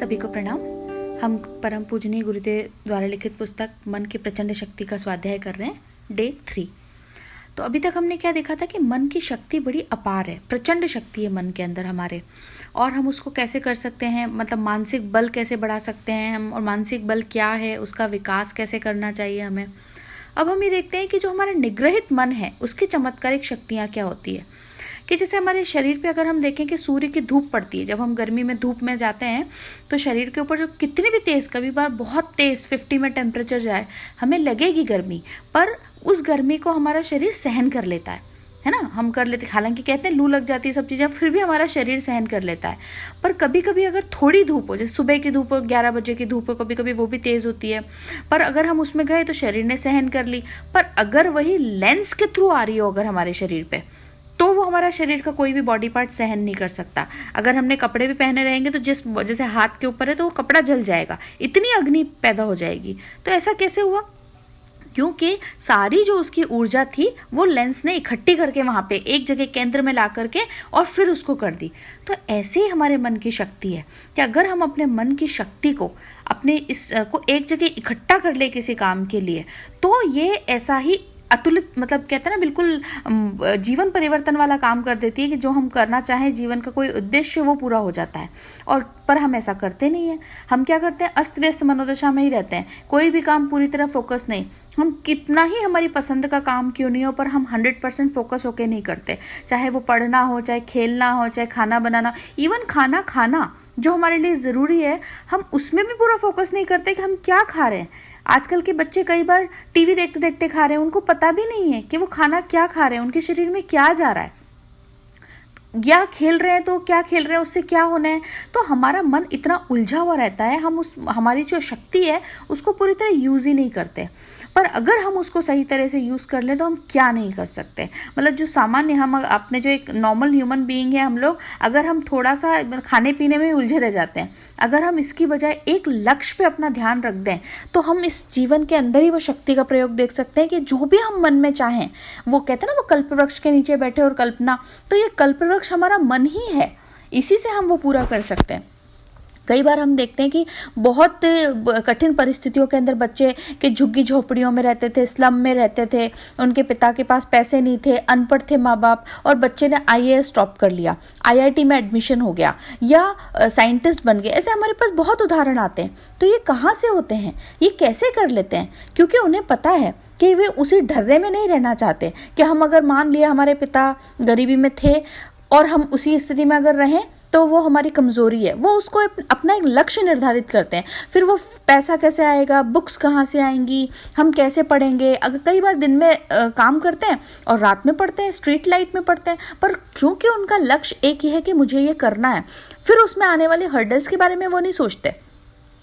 सभी को प्रणाम। हम परम पूजनीय गुरुदेव द्वारा लिखित पुस्तक मन की प्रचंड शक्ति का स्वाध्याय कर रहे हैं, डे 3। तो अभी तक हमने क्या देखा था कि मन की शक्ति बड़ी अपार है, प्रचंड शक्ति है मन के अंदर हमारे, और हम उसको कैसे कर सकते हैं, मतलब मानसिक बल कैसे बढ़ा सकते हैं हम, और मानसिक बल क्या है, उसका विकास कैसे करना चाहिए हमें। अब हम ये देखते हैं कि जो हमारा निग्रहित मन है उसकी चमत्कारिक शक्तियाँ क्या होती है। कि जैसे हमारे शरीर पे अगर हम देखें कि सूर्य की धूप पड़ती है, जब हम गर्मी में धूप में जाते हैं तो शरीर के ऊपर जो कितनी भी तेज़, कभी बार बहुत तेज़ 50 में टेम्परेचर जाए, हमें लगेगी गर्मी, पर उस गर्मी को हमारा शरीर सहन कर लेता है ना, हम कर लेते। हालांकि कहते हैं लू लग जाती है सब चीज़ें, फिर भी हमारा शरीर सहन कर लेता है। पर कभी कभी अगर थोड़ी धूप हो, जैसे सुबह की धूप हो, 11 बजे की धूप हो, कभी कभी वो भी तेज़ होती है, पर अगर हम उसमें गए तो शरीर ने सहन कर ली। पर अगर वही लेंस के थ्रू आ रही हो अगर हमारे शरीर पे, तो वो हमारा शरीर का कोई भी बॉडी पार्ट सहन नहीं कर सकता। अगर हमने कपड़े भी पहने रहेंगे तो जैसे हाथ के ऊपर है तो वो कपड़ा जल जाएगा, इतनी अग्नि पैदा हो जाएगी। तो ऐसा कैसे हुआ? क्योंकि सारी जो उसकी ऊर्जा थी वो लेंस ने इकट्ठी करके वहाँ पे एक जगह केंद्र में ला करके और फिर उसको कर दी। तो ऐसे ही हमारे मन की शक्ति है कि अगर हम अपने मन की शक्ति को अपने को एक जगह इकट्ठा कर ले किसी काम के लिए, तो ये ऐसा ही अतुलित, मतलब कहते हैं ना, बिल्कुल जीवन परिवर्तन वाला काम कर देती है कि जो हम करना चाहें, जीवन का कोई उद्देश्य, वो पूरा हो जाता है। और पर हम ऐसा करते नहीं हैं। हम क्या करते हैं, अस्त व्यस्त मनोदशा में ही रहते हैं, कोई भी काम पूरी तरह फोकस नहीं। हम कितना ही हमारी पसंद का काम क्यों नहीं हो, पर हम 100% फोकस होके नहीं करते। चाहे वो पढ़ना हो, चाहे खेलना हो, चाहे खाना बनाना, इवन खाना खाना जो हमारे लिए ज़रूरी है, हम उसमें भी पूरा फोकस नहीं करते कि हम क्या खा रहे हैं। आजकल के बच्चे कई बार टीवी देखते देखते खा रहे हैं, उनको पता भी नहीं है कि वो खाना क्या खा रहे हैं, उनके शरीर में क्या जा रहा है, या खेल रहे हैं तो क्या खेल रहे हैं, उससे क्या होना है। तो हमारा मन इतना उलझा हुआ रहता है, हम हमारी जो शक्ति है उसको पूरी तरह यूज़ ही नहीं करते। पर अगर हम उसको सही तरह से यूज़ कर लें तो हम क्या नहीं कर सकते। मतलब जो सामान्य, हम अपने जो एक नॉर्मल ह्यूमन बीइंग है हम लोग, अगर हम थोड़ा सा खाने पीने में उलझे रह जाते हैं, अगर हम इसकी बजाय एक लक्ष्य पे अपना ध्यान रख दें, तो हम इस जीवन के अंदर ही वो शक्ति का प्रयोग देख सकते हैं कि जो भी हम मन में चाहें, वो कहते हैं ना, वो कल्पवृक्ष के नीचे बैठे और कल्पना, तो ये कल्पवृक्ष हमारा मन ही है, इसी से हम वो पूरा कर सकते हैं। कई बार हम देखते हैं कि बहुत कठिन परिस्थितियों के अंदर बच्चे के झुग्गी झोपड़ियों में रहते थे, स्लम में रहते थे, उनके पिता के पास पैसे नहीं थे, अनपढ़ थे माँ बाप, और बच्चे ने IAS टॉप कर लिया, IIT में एडमिशन हो गया, या साइंटिस्ट बन गए। ऐसे हमारे पास बहुत उदाहरण आते हैं। तो ये कहाँ से होते हैं, ये कैसे कर लेते हैं? क्योंकि उन्हें पता है कि वे उसी ढर्रे में नहीं रहना चाहते कि हम, अगर मान लिया हमारे पिता गरीबी में थे और हम उसी स्थिति में अगर रहें तो वो हमारी कमज़ोरी है। वो उसको अपना एक लक्ष्य निर्धारित करते हैं, फिर वो पैसा कैसे आएगा, बुक्स कहाँ से आएंगी, हम कैसे पढ़ेंगे। अगर कई बार दिन में काम करते हैं और रात में पढ़ते हैं, स्ट्रीट लाइट में पढ़ते हैं, पर क्योंकि उनका लक्ष्य एक ही है कि मुझे ये करना है, फिर उसमें आने वाले हर्डल्स के बारे में वो नहीं सोचते।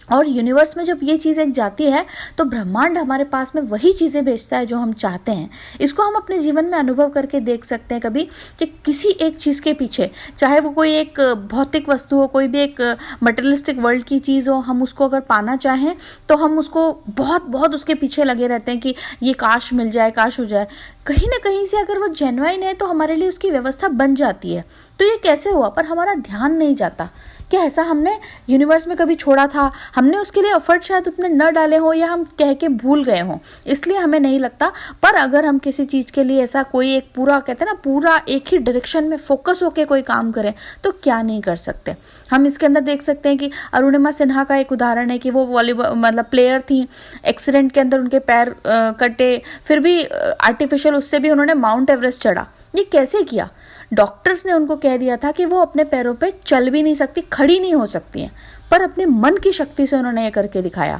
और यूनिवर्स में जब ये चीज़ एक जाती है तो ब्रह्मांड हमारे पास में वही चीज़ें भेजता है जो हम चाहते हैं। इसको हम अपने जीवन में अनुभव करके देख सकते हैं कभी, कि किसी एक चीज़ के पीछे, चाहे वो कोई एक भौतिक वस्तु हो, कोई भी एक मटेरियलिस्टिक वर्ल्ड की चीज़ हो, हम उसको अगर पाना चाहें तो हम उसको बहुत बहुत उसके पीछे लगे रहते हैं कि ये काश मिल जाए, काश हो जाए। कहीं ना कहीं से अगर वो जेन्युइन है तो हमारे लिए उसकी व्यवस्था बन जाती है। तो ये कैसे हुआ, पर हमारा ध्यान नहीं जाता। क्या ऐसा हमने यूनिवर्स में कभी छोड़ा था, हमने उसके लिए एफर्ट शायद उतने न डाले हो, या हम कह के भूल गए हों, इसलिए हमें नहीं लगता। पर अगर हम किसी चीज़ के लिए ऐसा कोई एक पूरा, कहते हैं ना, पूरा एक ही डायरेक्शन में फोकस होकर कोई काम करें, तो क्या नहीं कर सकते। हम इसके अंदर देख सकते हैं कि अरुणिमा सिन्हा का एक उदाहरण है कि वो वॉलीबॉल, मतलब प्लेयर थी, एक्सीडेंट के अंदर उनके पैर कटे, फिर भी आर्टिफिशियल उससे भी उन्होंने माउंट एवरेस्ट चढ़ा। ये कैसे किया? डॉक्टर्स ने उनको कह दिया था कि वो अपने पैरों पे चल भी नहीं सकती, खड़ी नहीं हो सकती हैं, पर अपने मन की शक्ति से उन्होंने ये करके दिखाया।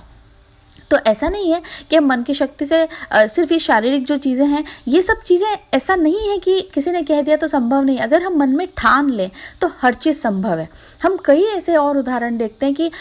तो ऐसा नहीं है कि मन की शक्ति से सिर्फ ये शारीरिक जो चीज़ें हैं, ये सब चीज़ें, ऐसा नहीं है कि किसी ने कह दिया तो संभव नहीं। अगर हम मन में ठान लें तो हर चीज़ संभव है। हम कई ऐसे और उदाहरण देखते हैं कि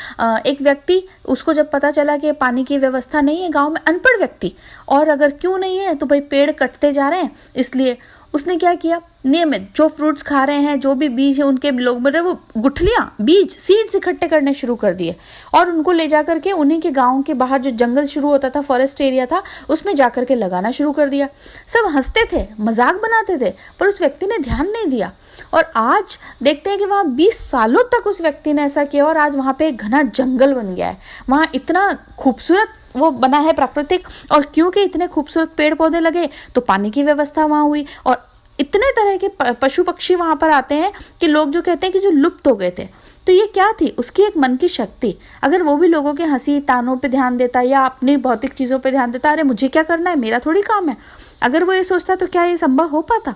एक व्यक्ति, उसको जब पता चला कि पानी की व्यवस्था नहीं है गांव में, अनपढ़ व्यक्ति, और अगर क्यों नहीं है तो भाई पेड़ कटते जा रहे हैं, इसलिए उसने क्या किया, नियमित जो फ्रूट्स खा रहे हैं, जो भी बीज है उनके लोग मेरे, वो गुठलियाँ, बीज, सीड्स इकट्ठे करने शुरू कर दिए और उनको ले जा करके उन्हीं के गांव के बाहर जो जंगल शुरू होता था, फॉरेस्ट एरिया था, उसमें जा करके लगाना शुरू कर दिया। सब हंसते थे, मजाक बनाते थे, पर उस व्यक्ति ने ध्यान नहीं दिया और आज देखते हैं कि वहाँ 20 सालों तक उस व्यक्ति ने ऐसा किया और आज वहाँ पे एक घना जंगल बन गया है। वहाँ इतना खूबसूरत वो बना है प्राकृतिक, और क्योंकि इतने खूबसूरत पेड़ पौधे लगे तो पानी की व्यवस्था वहाँ हुई, और इतने तरह के पशु पक्षी वहाँ पर आते हैं कि लोग जो कहते हैं कि जो लुप्त हो गए थे। तो ये क्या थी? उसकी एक मन की शक्ति। अगर वो भी लोगों के हंसी तानों पे ध्यान देता या अपनी भौतिक चीज़ों पे ध्यान देता, अरे मुझे क्या करना है, मेरा थोड़ी काम है, अगर वो ये सोचता तो क्या ये संभव हो पाता?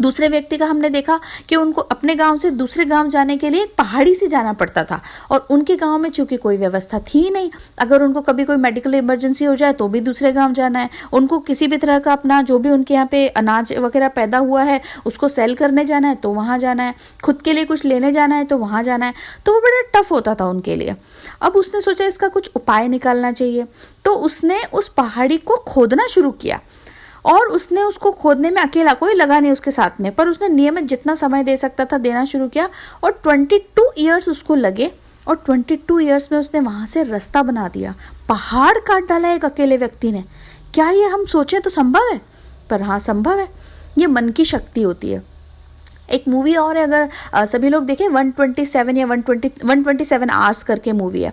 दूसरे व्यक्ति का हमने देखा कि उनको अपने गांव से दूसरे गांव जाने के लिए एक पहाड़ी से जाना पड़ता था, और उनके गांव में चूंकि कोई व्यवस्था थी ही नहीं, अगर उनको कभी कोई मेडिकल इमरजेंसी हो जाए तो भी दूसरे गांव जाना है, उनको किसी भी तरह का अपना जो भी उनके यहाँ पे अनाज वगैरह पैदा हुआ है उसको सेल करने जाना है तो वहाँ जाना है, खुद के लिए कुछ लेने जाना है तो वहाँ जाना है, तो वो बड़ा टफ होता था उनके लिए। अब उसने सोचा इसका कुछ उपाय निकालना चाहिए, तो उसने उस पहाड़ी को खोदना शुरू किया, और उसने उसको खोदने में अकेला, कोई लगा नहीं उसके साथ में, पर उसने नियमित जितना समय दे सकता था देना शुरू किया, और 22 ईयर्स उसको लगे, और 22 ईयर्स में उसने वहाँ से रास्ता बना दिया। पहाड़ काट डाला एक अकेले व्यक्ति ने। क्या ये हम सोचें तो संभव है? पर हाँ, संभव है। ये मन की शक्ति होती है। एक मूवी और है, अगर सभी लोग देखें, 127 या 127 आवर्स करके मूवी है।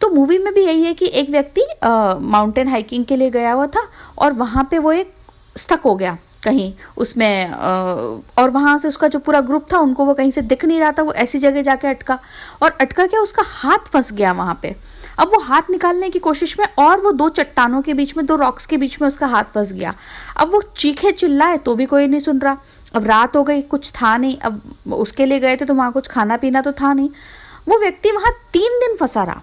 तो मूवी में भी यही है कि एक व्यक्ति माउंटेन हाइकिंग के लिए गया हुआ था, और वहाँ पे वो एक स्टक हो गया कहीं उसमें, और वहाँ से उसका जो पूरा ग्रुप था उनको वो कहीं से दिख नहीं रहा था, वो ऐसी जगह जाके अटका, और अटका क्या, उसका हाथ फंस गया वहाँ पे। अब वो हाथ निकालने की कोशिश में, और वो दो चट्टानों के बीच में, दो रॉक्स के बीच में उसका हाथ फंस गया। अब वो चीखे चिल्लाए तो भी कोई नहीं सुन रहा। अब रात हो गई, कुछ था नहीं, अब उसके लिए गए थे तो वहाँ कुछ खाना पीना तो था नहीं। वो व्यक्ति वहाँ 3 दिन फंसा रहा,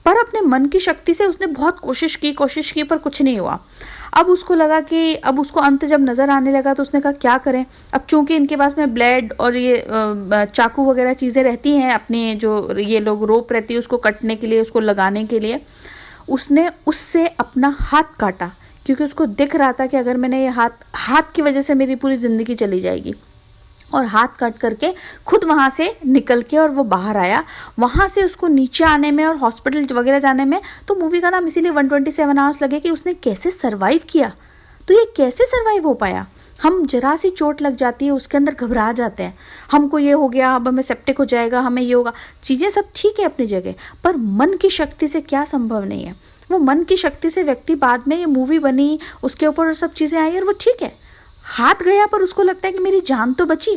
पर अपने मन की शक्ति से उसने बहुत कोशिश की पर कुछ नहीं हुआ। अब उसको लगा कि अब उसको अंत जब नज़र आने लगा तो उसने कहा क्या करें। अब चूंकि इनके पास में ब्लेड और ये चाकू वगैरह चीज़ें रहती हैं, अपने जो ये लोग रोप रहती है उसको कटने के लिए, उसको लगाने के लिए, उसने उससे अपना हाथ काटा, क्योंकि उसको दिख रहा था कि अगर मैंने ये हाथ की वजह से मेरी पूरी ज़िंदगी चली जाएगी। और हाथ कट करके खुद वहाँ से निकल के और वो बाहर आया। वहाँ से उसको नीचे आने में और हॉस्पिटल वगैरह जाने में, तो मूवी का नाम इसीलिए 127 आवर्स लगे कि उसने कैसे सरवाइव किया। तो ये कैसे सरवाइव हो पाया? हम जरा सी चोट लग जाती है उसके अंदर घबरा जाते हैं, हमको ये हो गया, अब हमें सेप्टिक हो जाएगा, हमें ये होगा। चीज़ें सब ठीक है अपनी जगह, पर मन की शक्ति से क्या संभव नहीं है? वो मन की शक्ति से व्यक्ति, बाद में ये मूवी बनी, उसके ऊपर सब चीज़ें आई और वो ठीक है, हाथ गया पर उसको लगता है कि मेरी जान तो बची।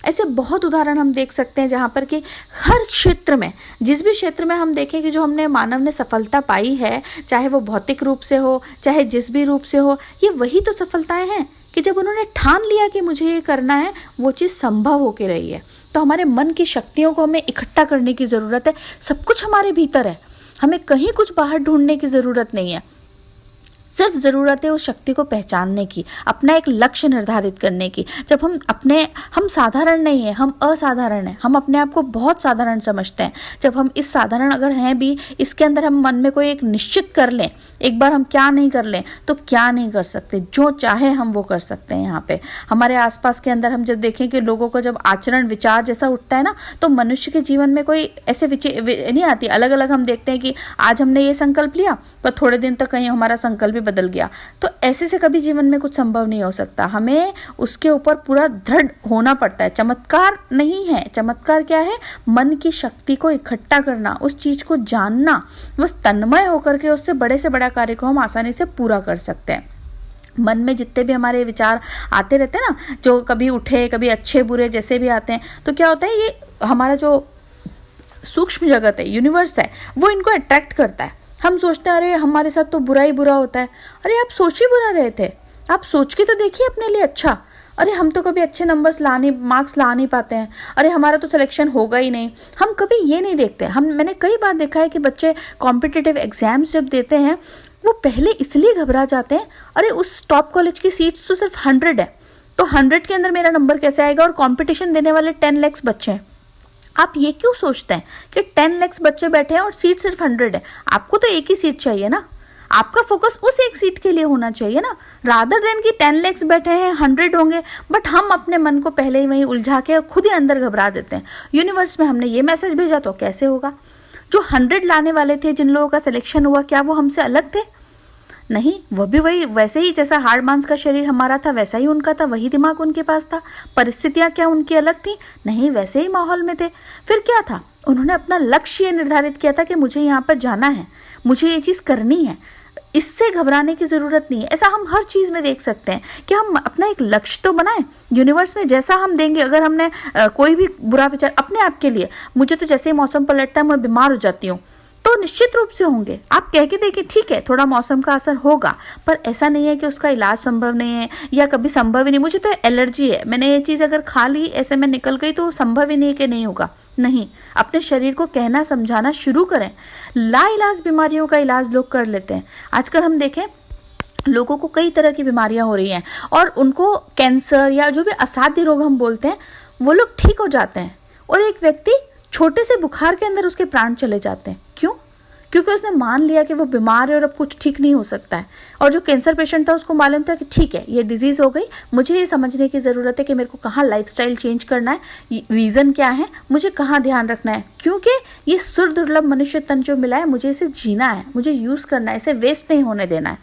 ऐसे बहुत उदाहरण हम देख सकते हैं जहाँ पर कि हर क्षेत्र में, जिस भी क्षेत्र में हम देखें कि जो हमने मानव ने सफलता पाई है, चाहे वो भौतिक रूप से हो, चाहे जिस भी रूप से हो, ये वही तो सफलताएं हैं कि जब उन्होंने ठान लिया कि मुझे ये करना है, वो चीज़ संभव होकर रही है। तो हमारे मन की शक्तियों को हमें इकट्ठा करने की ज़रूरत है। सब कुछ हमारे भीतर है, हमें कहीं कुछ बाहर ढूंढने की ज़रूरत नहीं है। सिर्फ ज़रूरत है उस शक्ति को पहचानने की, अपना एक लक्ष्य निर्धारित करने की। जब हम साधारण नहीं है, हम असाधारण हैं, हम अपने आप को बहुत साधारण समझते हैं। जब हम इस साधारण अगर हैं भी, इसके अंदर हम मन में कोई एक निश्चित कर लें, एक बार हम क्या नहीं कर लें तो क्या नहीं कर सकते, जो चाहे हम वो कर सकते हैं। यहाँ पे हमारे आसपास के अंदर हम जब देखें कि लोगों को जब आचरण विचार जैसा उठता है ना, तो मनुष्य के जीवन में कोई ऐसे नहीं आती। अलग अलग हम देखते हैं कि आज हमने ये संकल्प लिया, पर थोड़े दिन तक कहीं हमारा संकल्प बदल गया। तो ऐसे से कभी जीवन में कुछ संभव नहीं हो सकता। हमें उसके ऊपर पूरा दृढ़ होना पड़ता है। चमत्कार नहीं है। चमत्कार क्या है? मन की शक्ति को इकट्ठा करना, उस चीज को जानना, बस तन्मय होकर के उससे बड़े से बड़ा कार्य को हम आसानी से पूरा कर सकते हैं। मन में जितने भी हमारे विचार आते रहते हैं ना, जो कभी उठे कभी अच्छे बुरे जैसे भी आते हैं, तो क्या होता है, ये हमारा जो सूक्ष्म जगत है, यूनिवर्स है, वो इनको अट्रैक्ट करता है। हम सोचते हैं अरे हमारे साथ तो बुरा ही बुरा होता है। अरे आप सोच ही बुरा रहे थे, आप सोच के तो देखिए अपने लिए अच्छा। अरे हम तो कभी अच्छे मार्क्स ला नहीं पाते हैं, अरे हमारा तो सिलेक्शन होगा ही नहीं। हम कभी ये नहीं देखते। मैंने कई बार देखा है कि बच्चे कॉम्पिटिटिव एग्जाम्स जब देते हैं, वो पहले इसलिए घबरा जाते हैं, अरे उस टॉप कॉलेज की सीट्स तो सिर्फ 100 है, तो 100 के अंदर मेरा नंबर कैसे आएगा, और कॉम्पिटिशन देने वाले 10 लाख बच्चे हैं। आप ये क्यों सोचते हैं कि 10 लाख बच्चे बैठे हैं और सीट सिर्फ 100 है? आपको तो एक ही सीट चाहिए ना, आपका फोकस उस एक सीट के लिए होना चाहिए ना, रादर देन कि 10 लाख बैठे हैं 100 होंगे। बट हम अपने मन को पहले ही वहीं उलझा के और खुद ही अंदर घबरा देते हैं। यूनिवर्स में हमने ये मैसेज भेजा तो कैसे होगा? जो 100 लाने वाले थे, जिन लोगों का सिलेक्शन हुआ, क्या वो हमसे अलग थे? नहीं, वह भी वही वैसे ही जैसा हाड़ मांस का शरीर हमारा था वैसा ही उनका था, वही दिमाग उनके पास था। परिस्थितियां क्या उनकी अलग थी? नहीं, वैसे ही माहौल में थे। फिर क्या था? उन्होंने अपना लक्ष्य ये निर्धारित किया था कि मुझे यहाँ पर जाना है, मुझे ये चीज़ करनी है। इससे घबराने की ज़रूरत नहीं है। ऐसा हम हर चीज़ में देख सकते हैं कि हम अपना एक लक्ष्य तो बनाएं। यूनिवर्स में जैसा हम देंगे, अगर हमने कोई भी बुरा विचार अपने आप के लिए, मुझे तो जैसे ही मौसम पलटता है मैं बीमार हो जाती हूँ, तो निश्चित रूप से होंगे। आप कह के देखिए, ठीक है थोड़ा मौसम का असर होगा, पर ऐसा नहीं है कि उसका इलाज संभव नहीं है या कभी संभव ही नहीं। मुझे तो एलर्जी है, मैंने ये चीज़ अगर खा ली, ऐसे में निकल गई, तो संभव ही नहीं है कि नहीं होगा। नहीं, अपने शरीर को कहना समझाना शुरू करें। लाइलाज बीमारियों का इलाज लोग कर लेते हैं। आजकल हम देखें, लोगों को कई तरह की बीमारियां हो रही हैं और उनको कैंसर या जो भी असाध्य रोग हम बोलते हैं, वो लोग ठीक हो जाते हैं। और एक व्यक्ति छोटे से बुखार के अंदर उसके प्राण चले जाते हैं। क्यों? क्योंकि उसने मान लिया कि वो बीमार है और अब कुछ ठीक नहीं हो सकता है। और जो कैंसर पेशेंट था उसको मालूम था कि ठीक है ये डिजीज हो गई, मुझे ये समझने की ज़रूरत है कि मेरे को कहाँ लाइफस्टाइल चेंज करना है, रीज़न क्या है, मुझे कहाँ ध्यान रखना है, क्योंकि ये सुर दुर्लभ मनुष्य तन जो मिला है, मुझे इसे जीना है, मुझे यूज़ करना है, इसे वेस्ट नहीं होने देना है।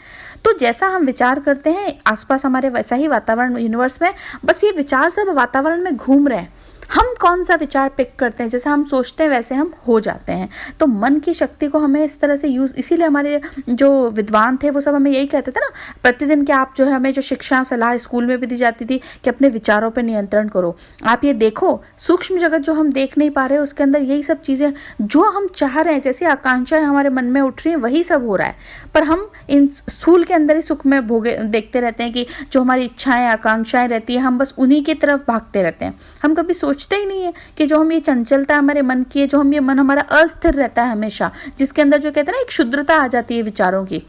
तो जैसा हम विचार करते हैं आसपास हमारे, वैसा ही वातावरण यूनिवर्स में, बस ये विचार सब वातावरण में घूम रहे हैं। हम कौन सा विचार पिक करते हैं, जैसे हम सोचते हैं वैसे हम हो जाते हैं। तो मन की शक्ति को हमें इस तरह से यूज़, इसीलिए हमारे जो विद्वान थे वो सब हमें यही कहते थे ना, प्रतिदिन कि आप जो है, हमें जो शिक्षा सलाह स्कूल में भी दी जाती थी कि अपने विचारों पर नियंत्रण करो। आप ये देखो, सूक्ष्म जगत जो हम देख नहीं पा रहे उसके अंदर यही सब चीज़ें जो हम चाह रहे हैं, जैसे आकांक्षाएं हमारे मन में उठ रही हैं, वही सब हो रहा है। पर हम इन स्थूल के अंदर ही सुख में भोगे देखते रहते हैं कि जो हमारी इच्छाएं आकांक्षाएं रहती है, हम बस उन्हीं की तरफ भागते रहते हैं। हम कभी सोचते ही नहीं है कि जो हम ये चंचलता हमारे मन की है, जो हम ये मन हमारा अस्थिर रहता है हमेशा, जिसके अंदर जो कहते हैं ना एक शुद्धता आ जाती है विचारों की,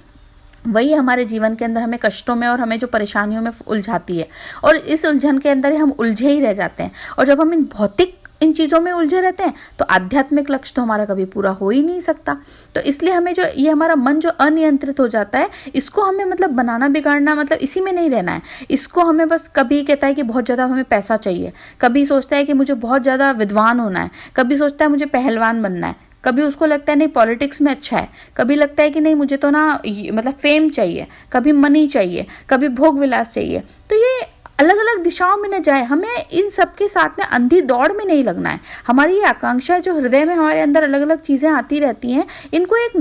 वही हमारे जीवन के अंदर हमें कष्टों में और हमें जो परेशानियों में उलझाती है। और इस उलझन के अंदर ही हम उलझे ही रह जाते हैं। और जब हम इन भौतिक इन चीज़ों में उलझे रहते हैं तो आध्यात्मिक लक्ष्य तो हमारा कभी पूरा हो ही नहीं सकता। तो इसलिए हमें जो ये हमारा मन जो अनियंत्रित हो जाता है, इसको हमें मतलब बनाना बिगाड़ना, मतलब इसी में नहीं रहना है। इसको हमें बस कभी कहता है कि बहुत ज़्यादा हमें पैसा चाहिए, कभी सोचता है कि मुझे बहुत ज़्यादा विद्वान होना है, कभी सोचता है मुझे पहलवान बनना है, कभी उसको लगता है नहीं पॉलिटिक्स में अच्छा है, कभी लगता है कि नहीं मुझे तो ना मतलब फेम चाहिए, कभी मनी चाहिए, कभी भोग विलास चाहिए। तो ये अलग अलग दिशाओं में न जाए, हमें इन सब के साथ में अंधी दौड़ में नहीं लगना है। हमारी ये आकांक्षा जो हृदय में हमारे अंदर अलग अलग चीज़ें आती रहती हैं, इनको एक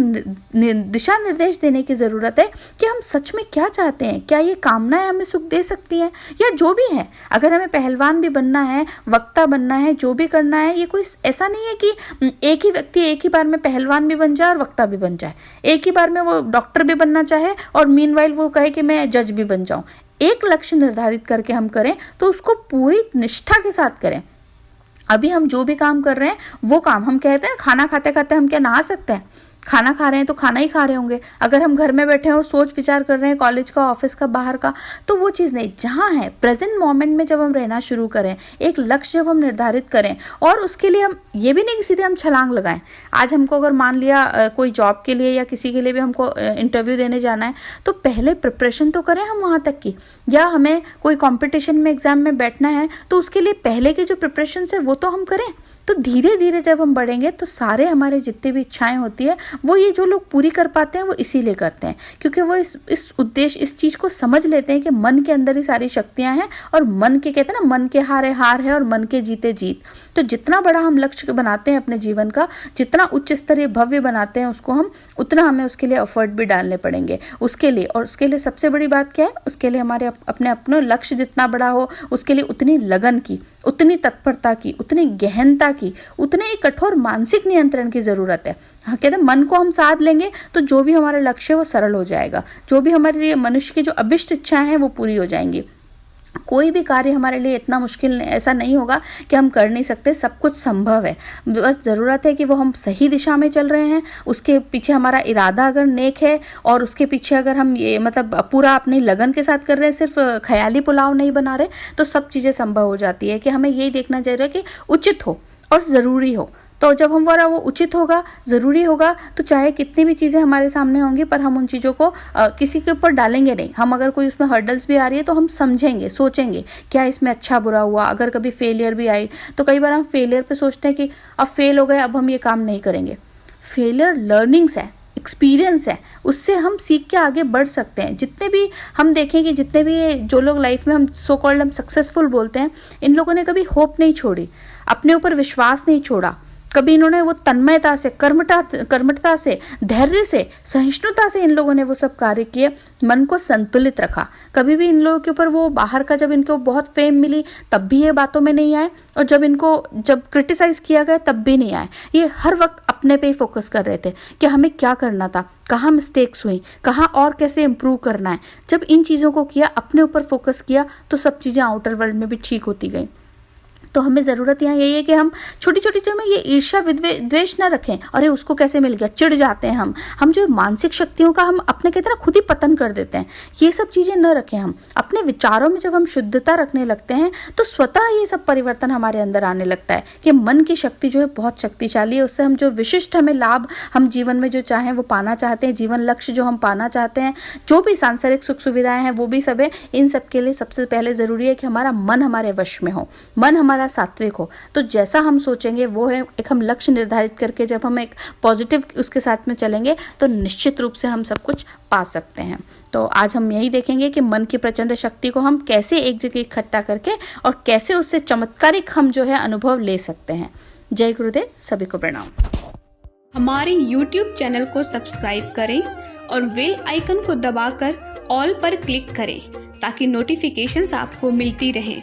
दिशा निर्देश देने की ज़रूरत है कि हम सच में क्या चाहते हैं। क्या ये कामनाएं हमें सुख दे सकती हैं, या जो भी है, अगर हमें पहलवान भी बनना है, वक्ता बनना है, जो भी करना है, ये कोई ऐसा नहीं है कि एक ही व्यक्ति एक ही बार में पहलवान भी बन जाए और वक्ता भी बन जाए, एक ही बार में वो डॉक्टर भी बनना चाहे और मीनवाइल वो कहे कि मैं जज भी बन जाऊं। एक लक्ष्य निर्धारित करके हम करें तो उसको पूरी निष्ठा के साथ करें। अभी हम जो भी काम कर रहे हैं वो काम, हम कहते हैं खाना खाते खाते हम क्या नहा सकते हैं? खाना खा रहे हैं तो खाना ही खा रहे होंगे। अगर हम घर में बैठे हैं और सोच विचार कर रहे हैं कॉलेज का, ऑफिस का, बाहर का, तो वो चीज़ नहीं। जहाँ है प्रेजेंट मोमेंट में जब हम रहना शुरू करें, एक लक्ष्य जब हम निर्धारित करें, और उसके लिए हम ये भी नहीं कि सीधे हम छलांग लगाएं। आज हमको अगर मान लिया कोई जॉब के लिए या किसी के लिए भी हमको इंटरव्यू देने जाना है, तो पहले प्रिपरेशन तो करें हम वहाँ तक की, या हमें कोई कॉम्पिटिशन में एग्जाम में बैठना है तो उसके लिए पहले की जो प्रिपरेशन है वो तो हम करें। तो धीरे धीरे जब हम बढ़ेंगे तो सारे हमारे जितनी भी इच्छाएं होती है वो ये जो लोग पूरी कर पाते हैं वो इसीलिए करते हैं, क्योंकि वो इस उद्देश्य, इस चीज़ को समझ लेते हैं कि मन के अंदर ही सारी शक्तियां हैं, और मन के कहते हैं ना, मन के हारे हार है और मन के जीते जीत। तो जितना बड़ा हम लक्ष्य बनाते हैं अपने जीवन का, जितना उच्च स्तरीय भव्य बनाते हैं उसको हम, उतना हमें उसके लिए एफर्ट भी डालने पड़ेंगे उसके लिए। और उसके लिए सबसे बड़ी बात क्या है, उसके लिए हमारे अपने लक्ष्य जितना बड़ा हो, उसके लिए उतनी लगन की, उतनी तत्परता की, उतनी गहनता की, उतने ही कठोर मानसिक नियंत्रण की जरूरत है। हाँ, कहते हैं मन को हम साध लेंगे तो जो भी हमारा लक्ष्य है वो सरल हो जाएगा, जो भी हमारे लिए मनुष्य की जो अभिष्ट इच्छाएं हैं वो पूरी हो जाएंगी। कोई भी कार्य हमारे लिए इतना मुश्किल ऐसा नहीं होगा कि हम कर नहीं सकते, सब कुछ संभव है। बस ज़रूरत है कि वो हम सही दिशा में चल रहे हैं, उसके पीछे हमारा इरादा अगर नेक है, और उसके पीछे अगर हम ये मतलब पूरा अपनी लगन के साथ कर रहे हैं, सिर्फ ख्याली पुलाव नहीं बना रहे, तो सब चीज़ें संभव हो जाती है। कि हमें यही देखना चाहिए कि उचित हो और ज़रूरी हो। तो जब हमारा वो उचित होगा, ज़रूरी होगा, तो चाहे कितनी भी चीज़ें हमारे सामने होंगी, पर हम उन चीज़ों को किसी के ऊपर डालेंगे नहीं। हम अगर कोई उसमें हर्डल्स भी आ रही है तो हम समझेंगे, सोचेंगे क्या इसमें अच्छा बुरा हुआ। अगर कभी फेलियर भी आई तो कई बार हम फेलियर पे सोचते हैं कि अब फेल हो गए, अब हम ये काम नहीं करेंगे। फेलियर लर्निंग्स है, एक्सपीरियंस है उससे हम सीख के आगे बढ़ सकते हैं। जितने भी हम देखें कि जितने भी जो लोग लाइफ में हम सो कॉल्ड हम सक्सेसफुल बोलते हैं, इन लोगों ने कभी होप नहीं छोड़ी, अपने ऊपर विश्वास नहीं छोड़ा, कभी इन्होंने वो तन्मयता से, कर्मठता से, धैर्य से, सहिष्णुता से इन लोगों ने वो सब कार्य किए, मन को संतुलित रखा। कभी भी इन लोगों के ऊपर वो बाहर का, जब इनको बहुत फेम मिली तब भी ये बातों में नहीं आए, और जब क्रिटिसाइज किया गया तब भी नहीं आए। ये हर वक्त अपने पे ही फोकस कर रहे थे कि हमें क्या करना था, कहाँ मिस्टेक्स हुई, कहाँ और कैसे इम्प्रूव करना है। जब इन चीज़ों को किया, अपने ऊपर फोकस किया, तो सब चीज़ें आउटर वर्ल्ड में भी ठीक होती गई। तो हमें ज़रूरत यहाँ यही है कि हम छोटी छोटी चीज़ों में ये ईर्ष्या द्वेष न रखें, अरे उसको कैसे मिल गया, चिढ़ जाते हैं हम जो मानसिक शक्तियों का हम अपने कहते हैं ना खुद ही पतन कर देते हैं। ये सब चीज़ें न रखें। हम अपने विचारों में जब हम शुद्धता रखने लगते हैं तो स्वतः ये सब परिवर्तन हमारे अंदर आने लगता है कि मन की शक्ति जो है बहुत शक्तिशाली है। उससे हम जो विशिष्ट हमें लाभ हम जीवन में जो चाहें वो पाना चाहते हैं, जीवन लक्ष्य जो हम पाना चाहते हैं, जो भी सांसारिक सुख सुविधाएं हैं वो भी सब है, इन सब के लिए सबसे पहले ज़रूरी है कि हमारा मन हमारे वश में हो, मन हमारा सात्विक हो। तो जैसा हम सोचेंगे वो है, एक हम लक्ष्य निर्धारित करके जब हम एक पॉजिटिव उसके साथ में चलेंगे तो निश्चित रूप से हम सब कुछ पा सकते हैं। तो आज हम यही देखेंगे कि मन की प्रचंड शक्ति को हम कैसे एक जगह इकट्ठा करके और कैसे उससे चमत्कारिक हम जो है अनुभव ले सकते हैं। जय गुरुदेव, सभी को प्रणाम। हमारे YouTube चैनल को सब्सक्राइब करें और बेल आइकन को दबाकर ऑल पर क्लिक करें ताकि नोटिफिकेशंस आपको मिलती रहें।